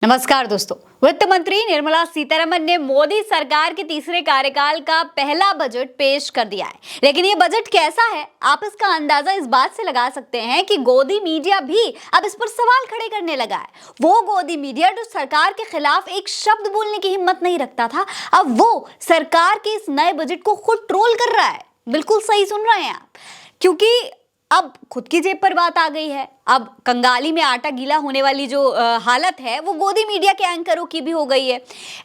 नमस्कार दोस्तों। वित्त मंत्री निर्मला सीतारमण ने मोदी सरकार के तीसरे कार्यकाल का पहला बजट पेश कर दिया है। लेकिन ये बजट कैसा है, आप इसका अंदाजा इस बात से लगा सकते हैं कि गोदी मीडिया भी अब इस पर सवाल खड़े करने लगा है। वो गोदी मीडिया जो सरकार के खिलाफ एक शब्द बोलने की हिम्मत नहीं रखता था, अब वो सरकार के इस नए बजट को खुद ट्रोल कर रहा है। बिल्कुल सही सुन रहे हैं आप, क्योंकि अब खुद की जेब पर बात आ गई है। अब कंगाली में आटा गीला होने वाली जो हालत है वो गोदी मीडिया के एंकरों की भी हो गई है।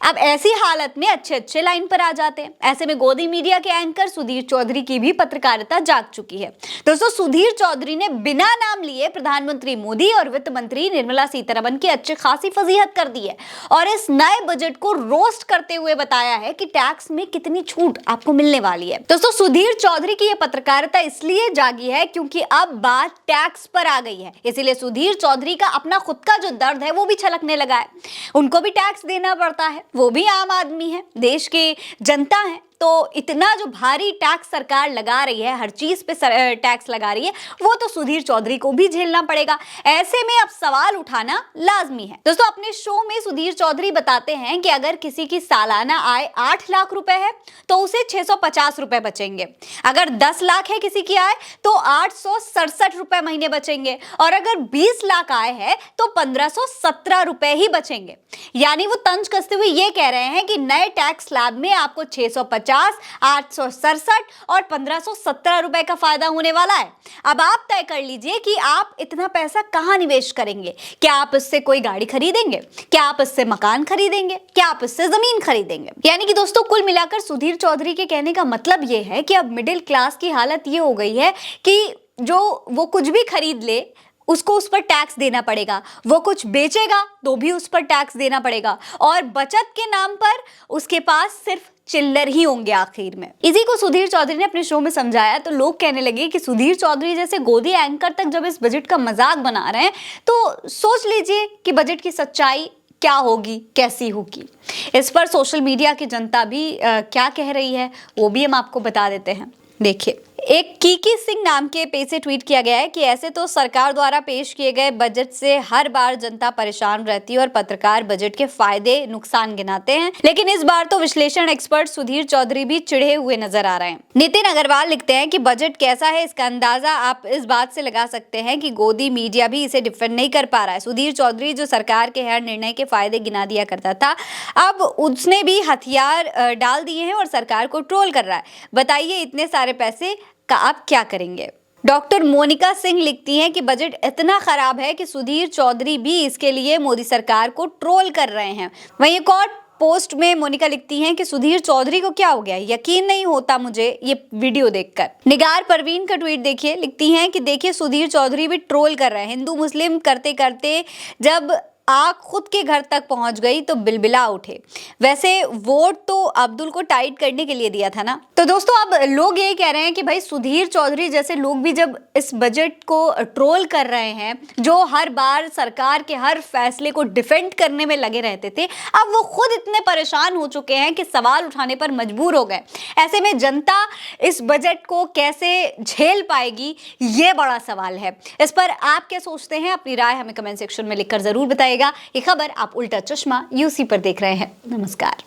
अब ऐसी हालत में अच्छे अच्छे लाइन पर आ जाते हैं। ऐसे में गोदी मीडिया के एंकर सुधीर चौधरी की भी पत्रकारिता जाग चुकी है। दोस्तों, सुधीर चौधरी ने बिना नाम लिए प्रधानमंत्री मोदी और वित्त मंत्री निर्मला सीतारमण की अच्छी खासी फजीहत कर दी है और इस नए बजट को रोस्ट करते हुए बताया है कि टैक्स में कितनी छूट आपको मिलने वाली है। दोस्तों, सुधीर चौधरी की यह पत्रकारिता इसलिए जागी है क्योंकि अब बात टैक्स पर आ गई है। इसीलिए सुधीर चौधरी का अपना खुद का जो दर्द है वो भी छलकने लगा है। उनको भी टैक्स देना पड़ता है, वो भी आम आदमी है, देश की जनता है। तो इतना जो भारी टैक्स सरकार लगा रही है, हर चीज पे टैक्स लगा रही है, वो तो सुधीर चौधरी को भी झेलना पड़ेगा। ऐसे में अब सवाल उठाना लाजमी है। दोस्तों, अपने शो में सुधीर चौधरी बताते हैं कि अगर किसी की सालाना आय 8 लाख रुपए है तो उसे 650 रुपए बचेंगे। अगर 10 लाख है किसी की आय तो 867 रुपए महीने बचेंगे और अगर 20 लाख आय है तो 1517 रुपए ही बचेंगे। यानी वो तंज कसते हुए ये कह रहे हैं कि नए टैक्स स्लैब में आपको 650, 867 और 1517 रुपए का फायदा होने वाला है। अब आप तय कर लीजिए कि आप इतना पैसा कहां निवेश करेंगे। क्या आप इससे कोई गाड़ी खरीदेंगे? क्या आप इससे मकान खरीदेंगे? क्या आप इससे जमीन खरीदेंगे? यानी कि दोस्तों, कुल मिलाकर सुधीर चौधरी के कहने का मतलब यह है कि अब मिडिल क्लास की हालत ये हो गई है कि जो वो कुछ भी खरीद ले उसको उस पर टैक्स देना पड़ेगा, वो कुछ बेचेगा तो भी उस पर टैक्स देना पड़ेगा और बचत के नाम पर उसके पास सिर्फ चिल्लर ही होंगे आखिर में। इसी को सुधीर चौधरी ने अपने शो में समझाया तो लोग कहने लगे कि सुधीर चौधरी जैसे गोदी एंकर तक जब इस बजट का मजाक बना रहे हैं तो सोच लीजिए कि बजट की सच्चाई क्या होगी, कैसी होगी। इस पर सोशल मीडिया की जनता भी क्या कह रही है वो भी हम आपको बता देते हैं। देखिए, एक कीकी सिंह नाम के पेज से ट्वीट किया गया है कि ऐसे तो सरकार द्वारा पेश किए गए बजट से हर बार जनता परेशान रहती है और पत्रकार बजट के फायदे नुकसान गिनाते हैं, लेकिन इस बार तो विश्लेषण एक्सपर्ट सुधीर चौधरी भी चिढ़े हुए नजर आ रहे हैं। नितिन अग्रवाल लिखते हैं कि बजट कैसा है इसका अंदाजा आप इस बात से लगा सकते हैं कि गोदी मीडिया भी इसे डिफेंड नहीं कर पा रहा है। सुधीर चौधरी जो सरकार के हर निर्णय के फायदे गिना दिया करता था, अब उसने भी हथियार डाल दिए हैं और सरकार को ट्रोल कर रहा है। बताइए इतने सारे पैसे का आप क्या करेंगे? डॉक्टर मोनिका सिंह लिखती हैं कि बजट इतना खराब है कि सुधीर चौधरी भी इसके लिए मोदी सरकार को ट्रोल कर रहे हैं। वहीं एक और पोस्ट में मोनिका लिखती हैं कि सुधीर चौधरी को क्या हो गया, यकीन नहीं होता मुझे ये वीडियो देखकर। निगार परवीन का ट्वीट देखिए, लिखती हैं कि देखिए सुधीर चौधरी भी ट्रोल कर रहे हैं। हिंदू मुस्लिम करते करते जब आग खुद के घर तक पहुंच गई तो बिलबिला उठे। वैसे वोट तो अब्दुल को टाइट करने के लिए दिया था ना। तो दोस्तों, अब लोग ये कह रहे हैं कि भाई सुधीर चौधरी जैसे लोग भी जब इस बजट को ट्रोल कर रहे हैं, जो हर बार सरकार के हर फैसले को डिफेंड करने में लगे रहते थे, अब वो खुद इतने परेशान हो चुके हैं कि सवाल उठाने पर मजबूर हो गए। ऐसे में जनता इस बजट को कैसे झेल पाएगी, ये बड़ा सवाल है। इस पर आप क्या सोचते हैं? अपनी राय हमें कमेंट सेक्शन में लिखकर जरूर बताइए। ये खबर आप उल्टा चश्मा यूसी पर देख रहे हैं। नमस्कार।